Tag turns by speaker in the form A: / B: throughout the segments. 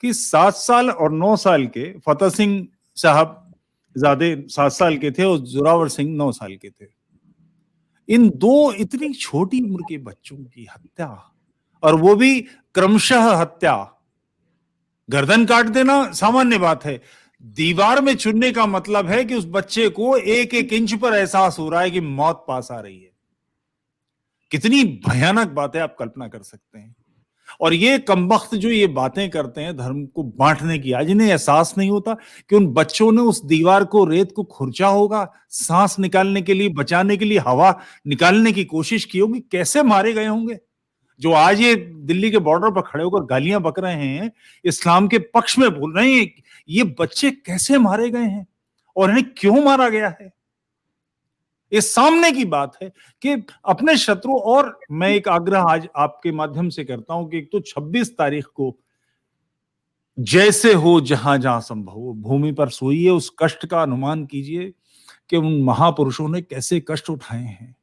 A: कि 7 साल और 9 साल के फतेह सिंह साहब ज़ादे 7 साल के थे और जोरावर सिंह 9 साल के थे। इन 2 इतनी छोटी उम्र के बच्चों की हत्या, और वो भी क्रमशः हत्या। गर्दन काट देना सामान्य बात है, दीवार में चुनने का मतलब है कि उस बच्चे को एक एक इंच पर एहसास हो रहा है कि मौत पास आ रही है। कितनी भयानक बात है, आप कल्पना कर सकते हैं। और ये कमबख्त जो ये बातें करते हैं धर्म को बांटने की, आज इन्हें एहसास नहीं होता कि उन बच्चों ने उस दीवार को, रेत को खुरचा होगा, सांस निकालने के लिए, बचाने के लिए, हवा निकालने की कोशिश की होगी, कैसे मारे गए होंगे। जो आज ये दिल्ली के बॉर्डर पर खड़े होकर गालियां बक रहे हैं, इस्लाम के पक्ष में बोल रहे हैं, ये बच्चे कैसे मारे गए हैं और इन्हें क्यों मारा गया है। ये सामने की बात है कि अपने शत्रु, और मैं एक आग्रह आज आपके माध्यम से करता हूं कि एक तो 26 तारीख को जैसे हो, जहां जहां संभव हो, भूमि पर सोइए, उस कष्ट का अनुमान कीजिए कि उन महापुरुषों ने कैसे कष्ट उठाए हैं,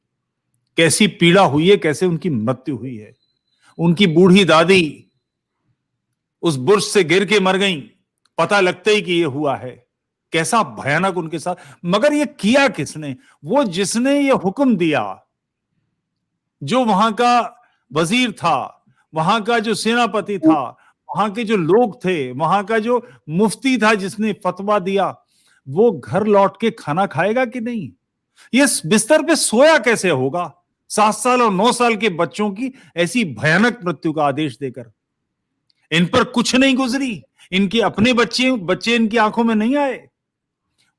A: कैसी पीड़ा हुई है, कैसे उनकी मृत्यु हुई है। उनकी बूढ़ी दादी उस बुर्ज से गिर के मर गई पता लगते ही कि ये हुआ है। कैसा भयानक उनके साथ, मगर ये किया किसने? वो जिसने ये हुक्म दिया, जो वहां का वजीर था, वहां का जो सेनापति था, वहां के जो लोग थे, वहां का जो मुफ्ती था जिसने फतवा दिया, वो घर लौट के खाना खाएगा कि नहीं? ये बिस्तर पे सोया कैसे होगा 7 साल और 9 साल के बच्चों की ऐसी भयानक मृत्यु का आदेश देकर? इन पर कुछ नहीं गुजरी, इनके अपने बच्चे इनकी आंखों में नहीं आए।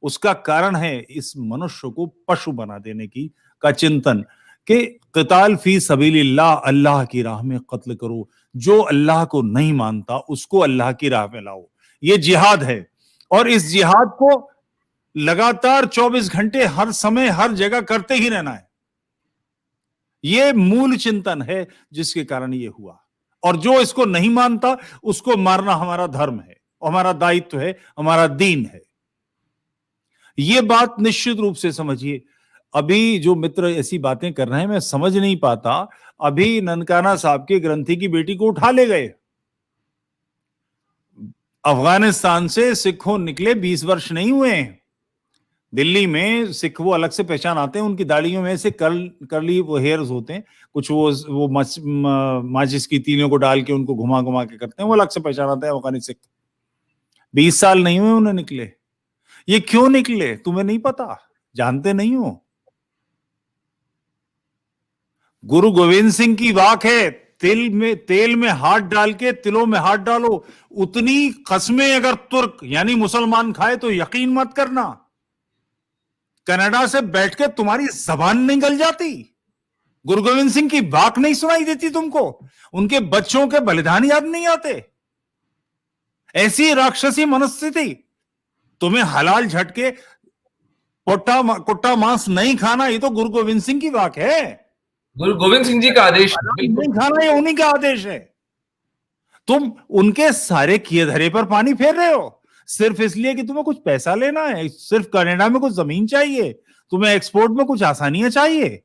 A: उसका कारण है इस मनुष्य को पशु बना देने की का चिंतन कि क़िताल फी सबीलिल्लाह, अल्लाह की राह में कत्ल करो, जो अल्लाह को नहीं मानता उसको अल्लाह की राह में लाओ। ये जिहाद है, और इस जिहाद को लगातार 24 घंटे हर समय हर जगह करते ही रहना है। ये मूल चिंतन है जिसके कारण ये हुआ, और जो इसको नहीं मानता उसको मारना हमारा धर्म है, हमारा दायित्व है, हमारा दीन है। ये बात निश्चित रूप से समझिए। अभी जो मित्र ऐसी बातें कर रहे हैं, मैं समझ नहीं पाता। अभी ननकाना साहब के ग्रंथी की बेटी को उठा ले गए। अफगानिस्तान से सिखों निकले 20 वर्ष नहीं हुए। दिल्ली में सिख वो अलग से पहचान आते हैं, उनकी दाढ़ियों में से करली वो हेयर्स होते हैं, कुछ वो माचिस की तीलियों को डाल के उनको घुमा घुमा के करते हैं, वो अलग से पहचान आते हैं अफगानी सिख। 20 साल नहीं हुए उन्हें निकले। ये क्यों निकले तुम्हें नहीं पता? जानते नहीं हो? गुरु गोविंद सिंह की वाक है, तेल में हाथ डाल के तिलों में हाथ डालो। उतनी कस्में अगर तुर्क यानी मुसलमान खाए तो यकीन मत करना, कनाडा से बैठ के तुम्हारी जबान नहीं गल जाती। गुरु गोविंद सिंह की वाक नहीं सुनाई देती तुमको? उनके बच्चों के बलिदान याद नहीं आते? ऐसी राक्षसी मनस्थिति। तुम्हें हलाल झटके, कुट्टा मांस नहीं खाना, ये तो गुरु गोविंद सिंह की वाक है।
B: गुरु गोविंद सिंह जी का आदेश
A: नहीं खाना, ये उन्हीं का आदेश है। तुम उनके सारे किए धरे पर पानी फेर रहे हो सिर्फ इसलिए कि तुम्हें कुछ पैसा लेना है, सिर्फ कनाडा में कुछ जमीन चाहिए, तुम्हें एक्सपोर्ट में कुछ आसानियां चाहिए।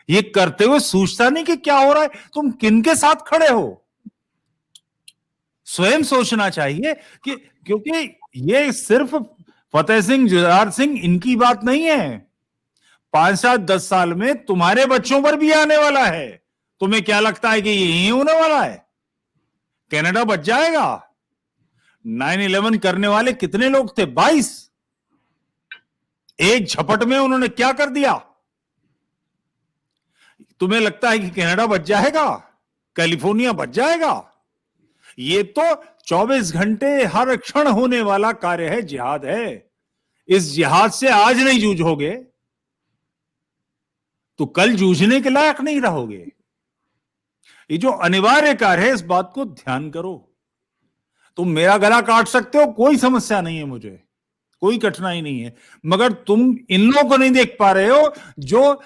A: ये करते हुए सोचता नहीं कि क्या हो रहा है, तुम किनके साथ खड़े हो। स्वयं सोचना चाहिए कि, क्योंकि ये सिर्फ फतेह सिंह, जुझार सिंह इनकी बात नहीं है। 5 साल 10 साल में तुम्हारे बच्चों पर भी आने वाला है। तुम्हें क्या लगता है कि यही होने वाला है? कनाडा बच जाएगा? 9/11 करने वाले कितने लोग थे? 22। एक झपट में उन्होंने क्या कर दिया? तुम्हें लगता है कि कनाडा बच जाएगा, कैलिफोर्निया बच जाएगा? ये तो 24 घंटे हर क्षण होने वाला कार्य है, जिहाद है। इस जिहाद से आज नहीं जूझोगे तो कल जूझने के लायक नहीं रहोगे। ये जो अनिवार्य कार्य है, इस बात को ध्यान करो। तुम मेरा गला काट सकते हो, कोई समस्या नहीं है, मुझे कोई कठिनाई नहीं है, मगर तुम इन लोगों को नहीं देख पा रहे हो जो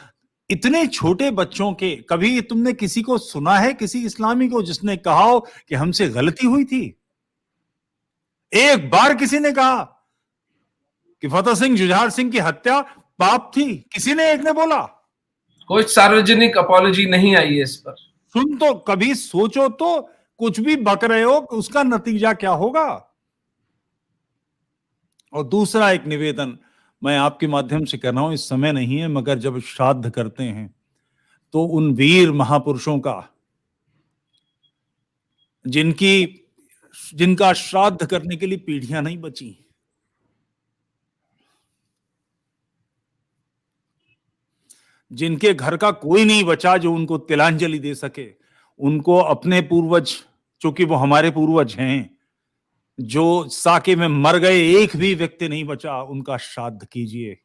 A: इतने छोटे बच्चों के। कभी तुमने किसी को सुना है, किसी इस्लामी को, जिसने कहा हो कि हमसे गलती हुई थी? एक बार किसी ने कहा कि फतेह सिंह, जुझार सिंह की हत्या पाप थी? किसी ने एक ने बोला?
B: कोई सार्वजनिक अपॉलॉजी नहीं आई है इस पर।
A: सुन तो, कभी सोचो तो, कुछ भी बक रहे हो, उसका नतीजा क्या होगा। और दूसरा एक निवेदन मैं आपके माध्यम से कर रहा हूं, इस समय नहीं है, मगर जब श्राद्ध करते हैं तो उन वीर महापुरुषों का, जिनका श्राद्ध करने के लिए पीढ़ियां नहीं बची, जिनके घर का कोई नहीं बचा जो उनको तिलांजलि दे सके, उनको अपने पूर्वज, चूंकि वो हमारे पूर्वज हैं, जो साके में मर गए, एक भी व्यक्ति नहीं बचा, उनका श्राद्ध कीजिए,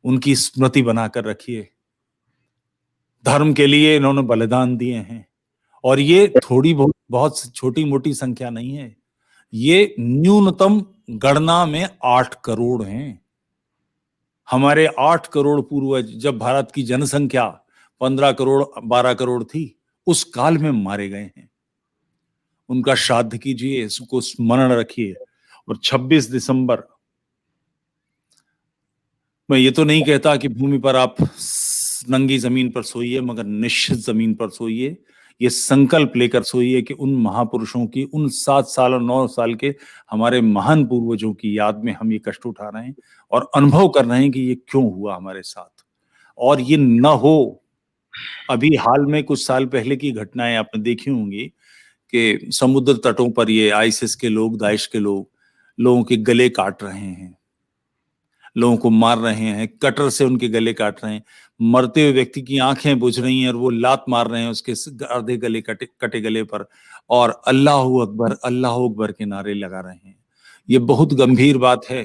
A: उनकी स्मृति बनाकर रखिए। धर्म के लिए इन्होंने बलिदान दिए हैं, और ये थोड़ी बहुत छोटी मोटी संख्या नहीं है, ये न्यूनतम गणना में 8 करोड़ हैं। हमारे 8 करोड़ पूर्वज, जब भारत की जनसंख्या 15 करोड़ 12 करोड़ थी, उस काल में मारे गए हैं। उनका श्राद्ध कीजिए, इसको स्मरण रखिए। और 26 दिसंबर, मैं ये तो नहीं कहता कि भूमि पर आप नंगी जमीन पर सोइए, मगर निश्चित जमीन पर सोइए। ये संकल्प लेकर सोइए कि उन महापुरुषों की, उन 7 साल और 9 साल के हमारे महान पूर्वजों की याद में हम ये कष्ट उठा रहे हैं और अनुभव कर रहे हैं कि ये क्यों हुआ हमारे साथ, और ये न हो। अभी हाल में कुछ साल पहले की घटनाएं आपने देखी होंगी कि समुद्र तटों पर ये आईसिस के लोग, दाइश के लोग, लोगों के गले काट रहे हैं, लोगों को मार रहे हैं, कटर से उनके गले काट रहे हैं, मरते हुए व्यक्ति की आंखें बुझ रही हैं और वो लात मार रहे हैं उसके आधे गले कटे गले पर, और अल्लाह अकबर के नारे लगा रहे हैं। ये बहुत गंभीर बात है।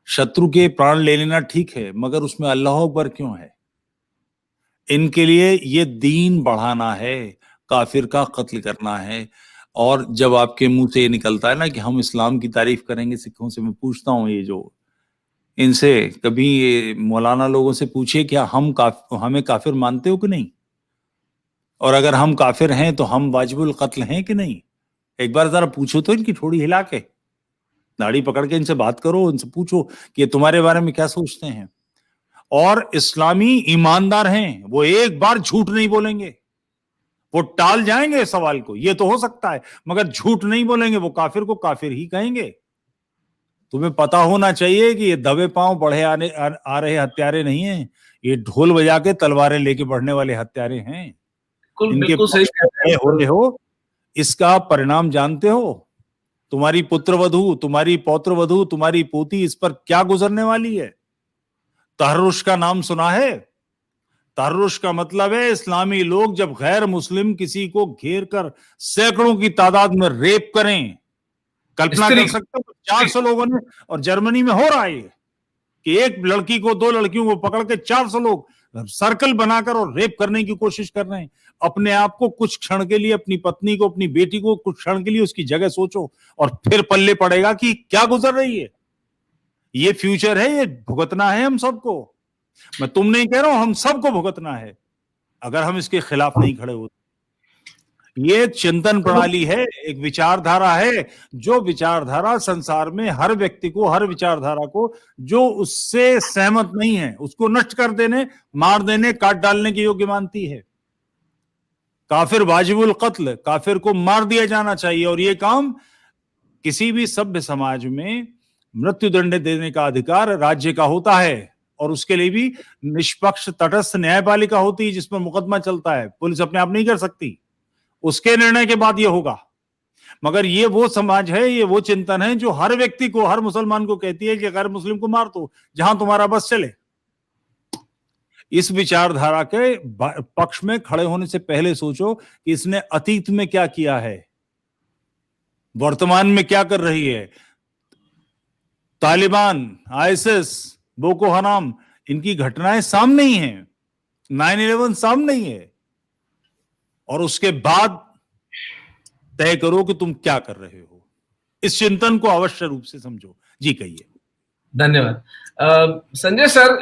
A: शत्रु के प्राण ले लेना ठीक है, मगर उसमें अल्लाह अकबर क्यों है? इनके लिए ये दीन बढ़ाना है, काफिर का कत्ल करना है। और जब आपके मुंह से ये निकलता है ना कि हम इस्लाम की तारीफ करेंगे सिखों से, मैं पूछता हूँ, ये जो इनसे कभी ये मौलाना लोगों से पूछिए क्या हमें काफिर मानते हो कि नहीं, और अगर हम काफिर हैं तो हम वाजिबुल कत्ल हैं कि नहीं? एक बार जरा पूछो तो, इनकी थोड़ी हिला के दाढ़ी पकड़ के इनसे बात करो, इनसे पूछो कि ये तुम्हारे बारे में क्या सोचते हैं। और इस्लामी ईमानदार हैं, वो एक बार झूठ नहीं बोलेंगे, वो टाल जाएंगे सवाल को, ये तो हो सकता है, मगर झूठ नहीं बोलेंगे, वो काफिर को काफिर ही कहेंगे। तुम्हें पता होना चाहिए कि ये दबे पांव बढ़े आ रहे हत्यारे नहीं हैं, ये ढोल बजा के तलवारें लेके बढ़ने वाले हत्यारे हैं। इनके
B: बिल्कुल सही कह रहे हैं।
A: हो रहे हो, इसका परिणाम जानते हो? तुम्हारी पुत्रवधू, तुम्हारी पौत्रवधू, तुम्हारी पोती, इस पर क्या गुजरने वाली है। तहर्रुश का नाम सुना है? तहर्रुश का मतलब है इस्लामी लोग जब गैर मुस्लिम किसी को घेर कर सैकड़ों की तादाद में रेप करें। कल्पना कर सकते हो, 400 लोगों ने, और जर्मनी में हो रहा है कि एक लड़की को, 2 लड़कियों को पकड़ के 400 लोग सर्कल बनाकर और रेप करने की कोशिश कर रहे हैं। अपने आप को कुछ क्षण के लिए, अपनी पत्नी को, अपनी बेटी को कुछ क्षण के लिए उसकी जगह सोचो, और फिर पल्ले पड़ेगा कि क्या गुजर रही है। ये फ्यूचर है, ये भुगतना है हम सबको। मैं तुम नहीं कह रहा हूं, हम सबको भुगतना है अगर हम इसके खिलाफ नहीं खड़े होते। ये चिंतन प्रणाली है, एक विचारधारा है, जो विचारधारा संसार में हर व्यक्ति को, हर विचारधारा को जो उससे सहमत नहीं है उसको नष्ट कर देने, मार देने, काट डालने के योग्य मानती है। काफिर वाजिबुल कत्ल, काफिर को मार दिया जाना चाहिए, और ये काम किसी भी सभ्य समाज में मृत्यु दंड देने का अधिकार राज्य का होता है, और उसके लिए भी निष्पक्ष तटस्थ न्यायपालिका होती है जिस पर मुकदमा चलता है। पुलिस अपने आप नहीं कर सकती, उसके निर्णय के बाद ये होगा। मगर ये वो समाज है, ये वो चिंतन है जो हर व्यक्ति को, हर मुसलमान को कहती है कि गैर मुस्लिम को मार दो जहां तुम्हारा बस चले। इस विचारधारा के पक्ष में खड़े होने से पहले सोचो कि इसने अतीत में क्या किया है, वर्तमान में क्या कर रही है। तालिबान, आईएसएस, बोको हराम, इनकी घटनाएं सामने ही हैं, 9/11 सामने ही है, और उसके बाद तय करो कि तुम क्या कर रहे हो। इस चिंतन को अवश्य रूप से समझो। जी कहिए।
B: धन्यवाद। संजय सर,